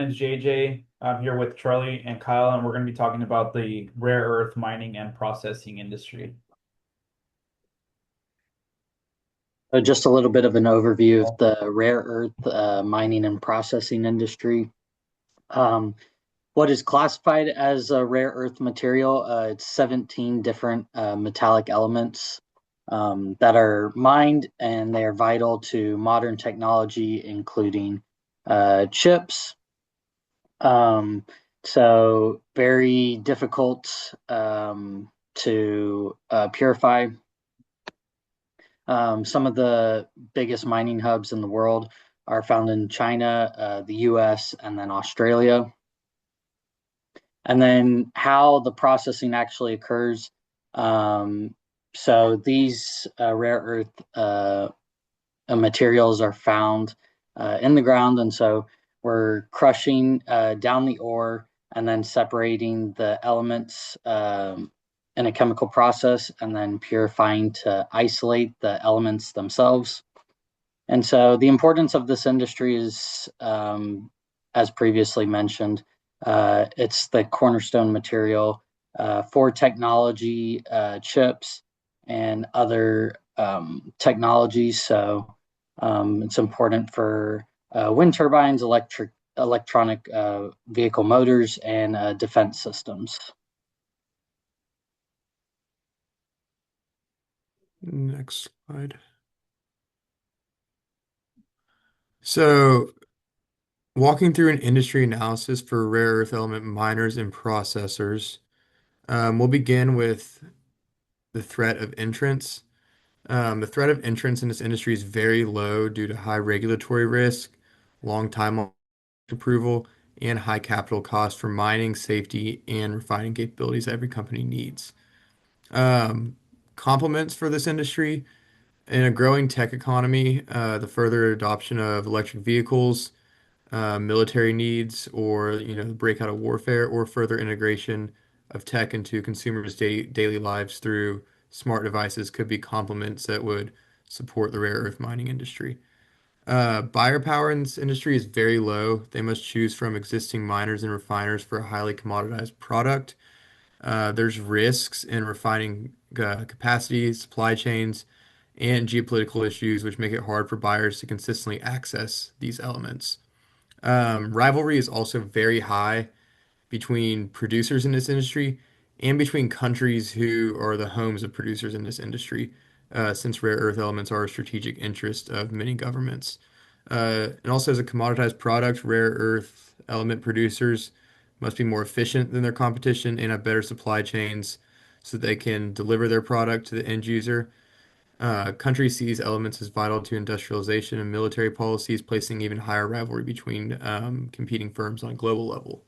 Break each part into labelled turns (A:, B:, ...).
A: It's JJ. I'm here with Charlie and Kyle, and we're going to be talking about the rare earth mining and processing industry.
B: Just a little bit of an overview of the rare earth mining and processing industry. Um, what is classified as a rare earth material? It's 17 different metallic elements that are mined, and they are vital to modern technology, including chips. Um, so very difficult to purify. Some of the biggest mining hubs in the world are found in China, the US, and then Australia. And then how the processing actually occurs. Um, so these rare earth materials are found in the ground. And so we're crushing down the ore and then separating the elements in a chemical process and then purifying to isolate the elements themselves. And so the importance of this industry is, as previously mentioned, it's the cornerstone material for technology, chips, and other technologies. So it's important for wind turbines, electronic vehicle motors, and defense systems.
C: Next slide. So, walking through an industry analysis for rare earth element miners and processors, we'll begin with the threat of entrance. The threat of entrance in this industry is very low due to high regulatory risk, long time on approval, and high capital cost for mining, safety, and refining capabilities every company needs. Um, Complements for this industry. In a growing tech economy, the further adoption of electric vehicles, military needs, or the breakout of warfare, or further integration of tech into consumers' daily lives through smart devices could be complements that would support the rare earth mining industry. Buyer power in this industry is very low. They must choose from existing miners and refiners for a highly commoditized product. There's risks in refining capacity, supply chains, and geopolitical issues, which make it hard for buyers to consistently access these elements. Rivalry is also very high between producers in this industry and between countries who are the homes of producers in this industry, since rare earth elements are a strategic interest of many governments. And also, as a commoditized product, rare earth element producers must be more efficient than their competition and have better supply chains so they can deliver their product to the end user. Countries see these elements as vital to industrialization and military policies, placing even higher rivalry between competing firms on a global level.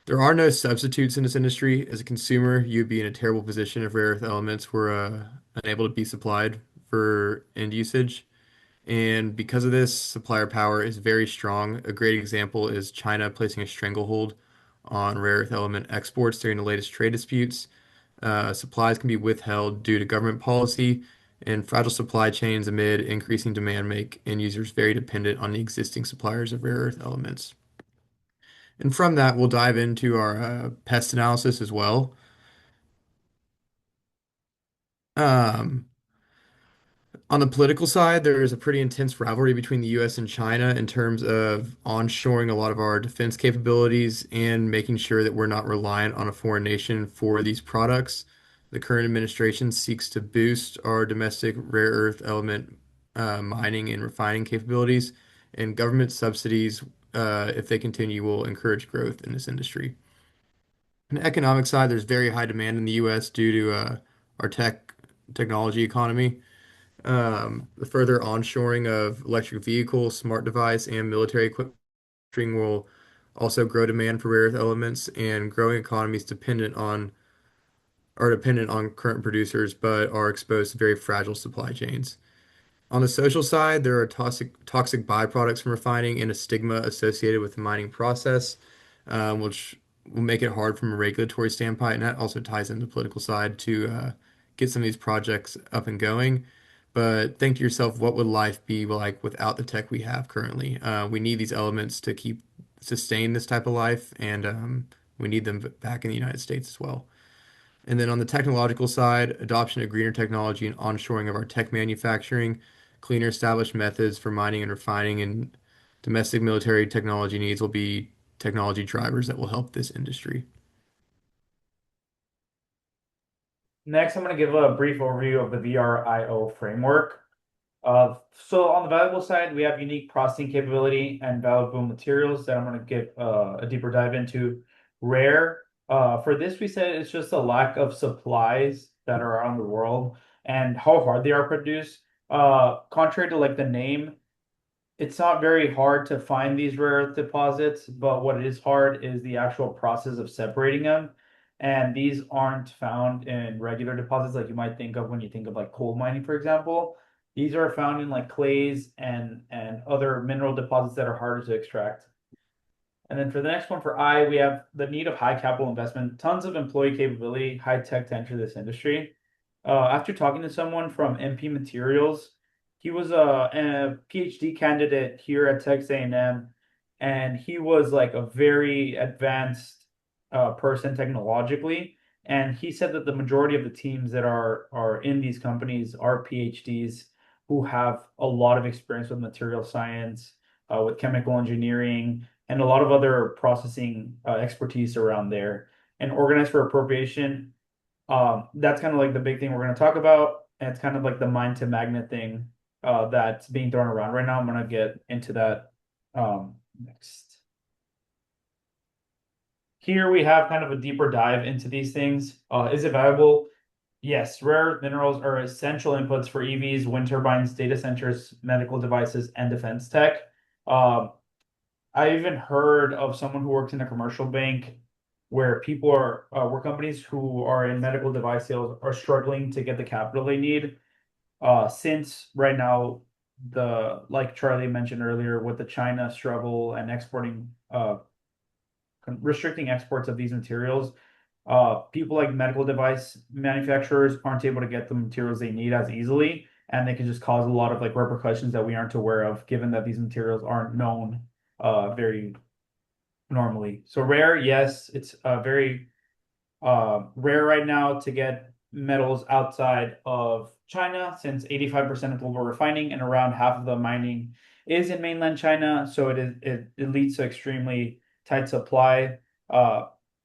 C: There are no substitutes in this industry. As a consumer, you'd be in a terrible position if rare earth elements were unable to be supplied for end usage. And because of this, supplier power is very strong. A great example is China placing a stranglehold on rare earth element exports during the latest trade disputes. Supplies can be withheld due to government policy, and fragile supply chains amid increasing demand make end users very dependent on the existing suppliers of rare earth elements. And from that, we'll dive into our pest analysis as well. Um, On the political side, there is a pretty intense rivalry between the US and China in terms of onshoring a lot of our defense capabilities and making sure that we're not reliant on a foreign nation for these products. The current administration seeks to boost our domestic rare earth element mining and refining capabilities, and government subsidies, if they continue, will encourage growth in this industry. On the economic side, there's very high demand in the US due to our technology economy. The further onshoring of electric vehicles, smart device, and military equipment will also grow demand for rare earth elements, and growing economies dependent on current producers, but are exposed to very fragile supply chains. On the social side, there are toxic byproducts from refining and a stigma associated with the mining process, which will make it hard from a regulatory standpoint. And that also ties into the political side to get some of these projects up and going. But think to yourself, what would life be like without the tech we have currently? We need these elements to keep sustain this type of life, and we need them back in the United States as well. And then on the technological side, adoption of greener technology and onshoring of our tech manufacturing, cleaner established methods for mining and refining, and domestic military technology needs will be technology drivers that will help this industry.
A: Next, I'm going to give a brief overview of the VRIO framework. So on the valuable side, we have unique processing capability and valuable materials that I'm going to give a deeper dive into. Rare, for this, we said it's just a lack of supplies that are around the world and how hard they are produced. Contrary to like the name, it's not very hard to find these rare earth deposits, but what is hard is the actual process of separating them. And these aren't found in regular deposits like you might think of when you think of like coal mining, for example. These are found in like clays and other mineral deposits that are harder to extract. And then for the next one, for I, we have the need of high capital investment, tons of employee capability, high tech to enter this industry. After talking to someone from MP Materials, he was a PhD candidate here at Texas A&M, and he was like a very advanced person technologically. And he said that the majority of the teams that are in these companies are PhDs who have a lot of experience with material science, with chemical engineering and a lot of other processing expertise around there. And organized for appropriation, that's kind of like the big thing we're going to talk about. And it's kind of like the mine to magnet thing that's being thrown around right now. I'm going to get into that next. Here we have kind of a deeper dive into these things. Is it valuable? Yes, rare earth minerals are essential inputs for EVs, wind turbines, data centers, medical devices, and defense tech. Um, I even heard of someone who works in a commercial bank where people are, where companies who are in medical device sales are struggling to get the capital they need. Since right now, like Charlie mentioned earlier, with the China struggle and exporting, restricting exports of these materials, people like medical device manufacturers aren't able to get the materials they need as easily, and they can just cause a lot of like repercussions that we aren't aware of, given that these materials aren't known very normally. So rare, yes, it's very rare right now to get metals outside of China, since 85% of global refining and around half of the mining is in mainland China. So it leads to extremely tight supply.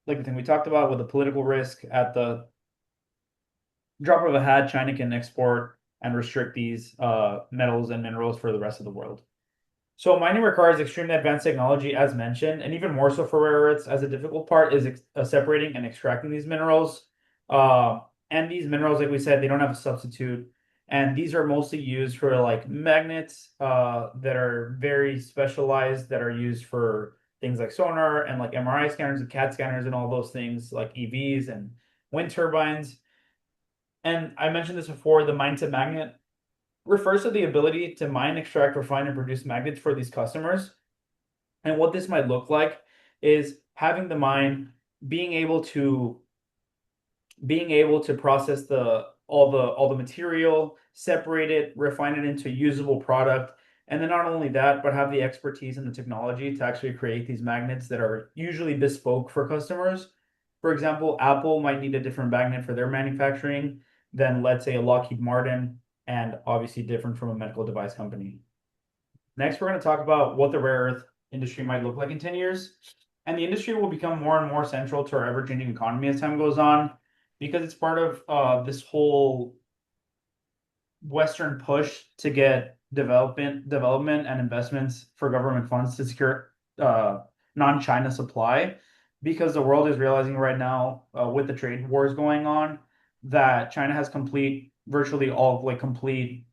A: Like the thing we talked about with the political risk, at the drop of a hat, China can export and restrict these metals and minerals for the rest of the world. So mining requires extremely advanced technology, as mentioned, and even more so for rare earths, as the difficult part is separating and extracting these minerals. And these minerals, like we said, they don't have a substitute, and these are mostly used for like magnets that are very specialized, that are used for things like sonar and like MRI scanners and CAT scanners and all those things like EVs and wind turbines. And I mentioned this before, the mine to magnet refers to the ability to mine, extract, refine, and produce magnets for these customers. And what this might look like is having the mine being able to process all the material, separate it, refine it into a usable product, and then not only that, but have the expertise and the technology to actually create these magnets that are usually bespoke for customers. For example, Apple might need a different magnet for their manufacturing than, let's say, a Lockheed Martin, and obviously different from a medical device company. Next, we're going to talk about what the rare earth industry might look like in 10 years. And the industry will become more and more central to our ever-changing economy as time goes on, because it's part of this whole Western push to get development and investments for government funds to secure non-China supply, because the world is realizing right now, with the trade wars going on, that China has virtually all like complete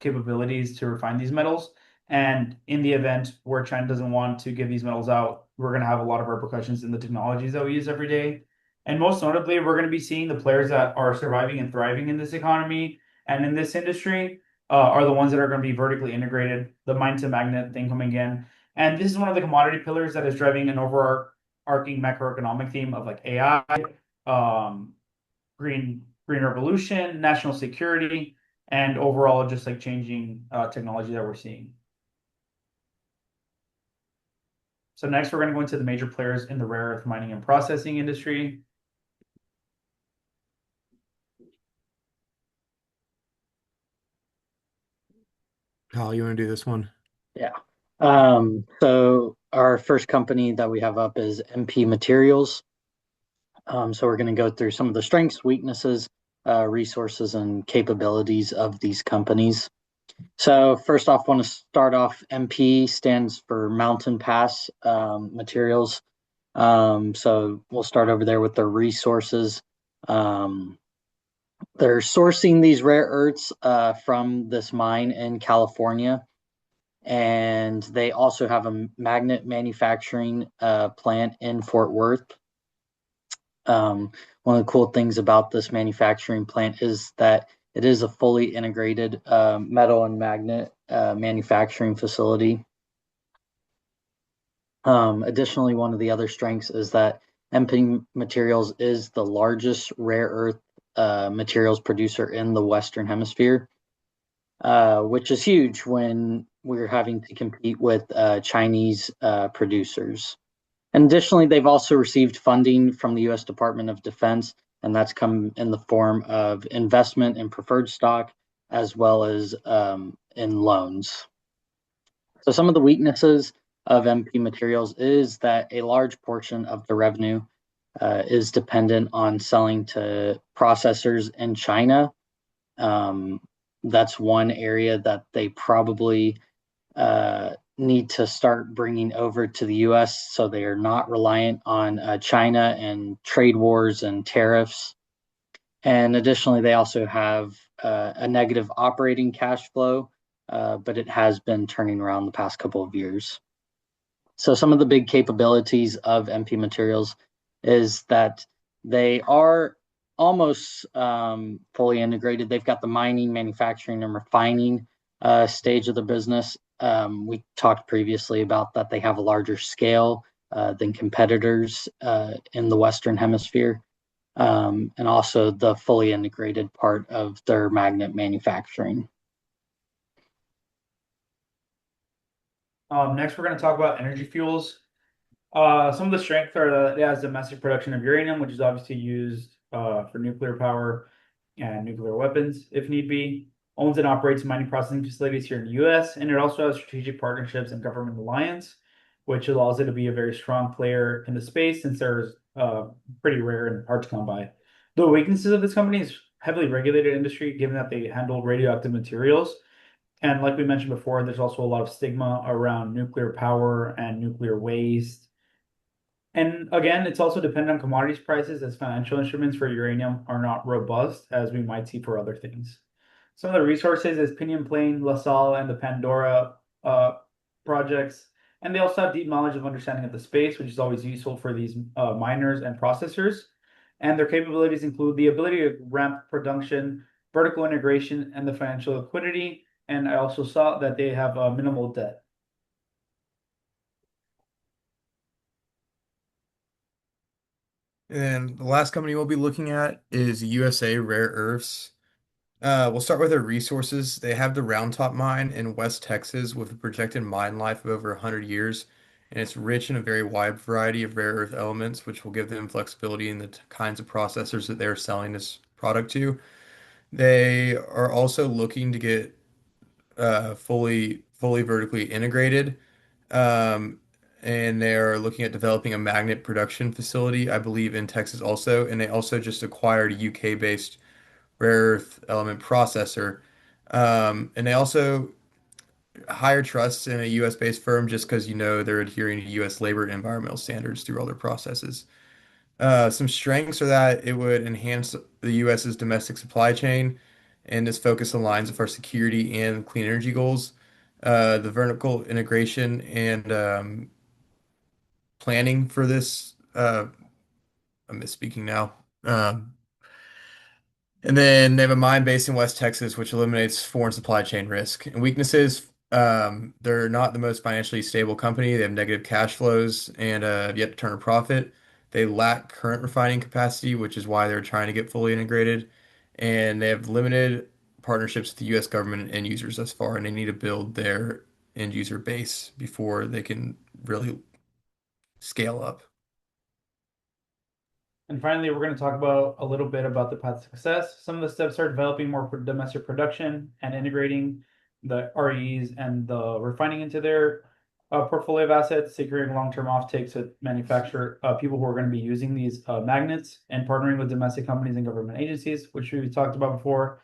A: capabilities to refine these metals. And in the event where China doesn't want to give these metals out, we're going to have a lot of repercussions in the technologies that we use every day. And most notably, we're going to be seeing the players that are surviving and thriving in this economy and in this industry are the ones that are going to be vertically integrated, the mine to magnet thing coming in. And this is one of the commodity pillars that is driving an overarching macroeconomic theme of like AI, um, green revolution, national security, and overall just like changing technology that we're seeing. So next we're going to go into the major players in the rare earth mining and processing industry.
C: Kyle, you want to do this one?
B: Yeah. So our first company that we have up is MP Materials. So we're going to go through some of the strengths, weaknesses, resources, and capabilities of these companies. So first off, want to start off. MP stands for Mountain Pass Materials. So we'll start over there with the resources. Um, they're sourcing these rare earths from this mine in California, and they also have a magnet manufacturing plant in Fort Worth. One of the cool things about this manufacturing plant is that it is a fully integrated metal and magnet manufacturing facility. Additionally, one of the other strengths is that MP Materials is the largest rare earth materials producer in the Western Hemisphere, which is huge when we're having to compete with Chinese producers. And additionally, they've also received funding from the U.S. Department of Defense, and that's come in the form of investment in preferred stock as well as in loans. So some of the weaknesses of MP Materials is that a large portion of the revenue is dependent on selling to processors in China. Um, that's one area that they probably need to start bringing over to the US so they are not reliant on China and trade wars and tariffs. And additionally, they also have a negative operating cash flow, but it has been turning around the past couple of years. So some of the big capabilities of MP Materials is that they are almost fully integrated. They've got the mining, manufacturing, and refining stage of the business. We talked previously about that they have a larger scale than competitors in the Western Hemisphere, and also the fully integrated part of their magnet manufacturing.
A: Next, we're going to talk about energy fuels. Some of the strengths are that it has domestic production of uranium, which is obviously used for nuclear power and nuclear weapons if need be. Owns and operates mining processing facilities here in the US, and it also has strategic partnerships and government alliance, which allows it to be a very strong player in the space since there's pretty rare and hard to come by. The weaknesses of this company is heavily regulated industry, given that they handle radioactive materials. And like we mentioned before, there's also a lot of stigma around nuclear power and nuclear waste. And again, it's also dependent on commodities prices as financial instruments for uranium are not robust as we might see for other things. Some of the resources is Pinyon Plain, La Salle, and the Pandora projects. And they also have deep knowledge of understanding of the space, which is always useful for these miners and processors. And their capabilities include the ability to ramp production, vertical integration, and the financial liquidity. And I also saw that they have minimal debt.
C: And the last company we'll be looking at is USA Rare Earths. We'll start with their resources. They have the Round Top mine in West Texas with a projected mine life of over 100 years, and it's rich in a very wide variety of rare earth elements, which will give them flexibility in the kinds of processors that they're selling this product to. They are also looking to get fully vertically integrated. Um, and they're looking at developing a magnet production facility, I believe, in Texas also. And they also just acquired a UK-based rare earth element processor. And they also hire trusts in a US-based firm just because they're adhering to US labor and environmental standards through all their processes. Some strengths are that it would enhance the US's domestic supply chain, and this focus aligns with our security and clean energy goals. The vertical integration and planning for this, I'm misspeaking now. And then they have a mine based in West Texas, which eliminates foreign supply chain risk. And weaknesses, they're not the most financially stable company. They have negative cash flows and have yet to turn a profit. They lack current refining capacity, which is why they're trying to get fully integrated. And they have limited partnerships with the US government and end users thus far, and they need to build their end user base before they can really scale up.
A: And finally, we're going to talk about a little bit about the path to success. Some of the steps are developing more domestic production and integrating the REs and the refining into their portfolio of assets, securing long-term offtakes with manufacturer people who are going to be using these magnets, and partnering with domestic companies and government agencies, which we talked about before.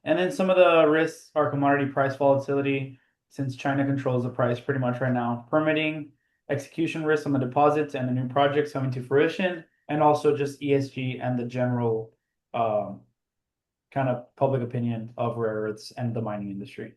A: And then some of the risks are commodity price volatility, since China controls the price pretty much right now, permitting, execution risks on the deposits and the new projects coming to fruition, and also just ESG and the general kind of public opinion of rare earths and the mining industry.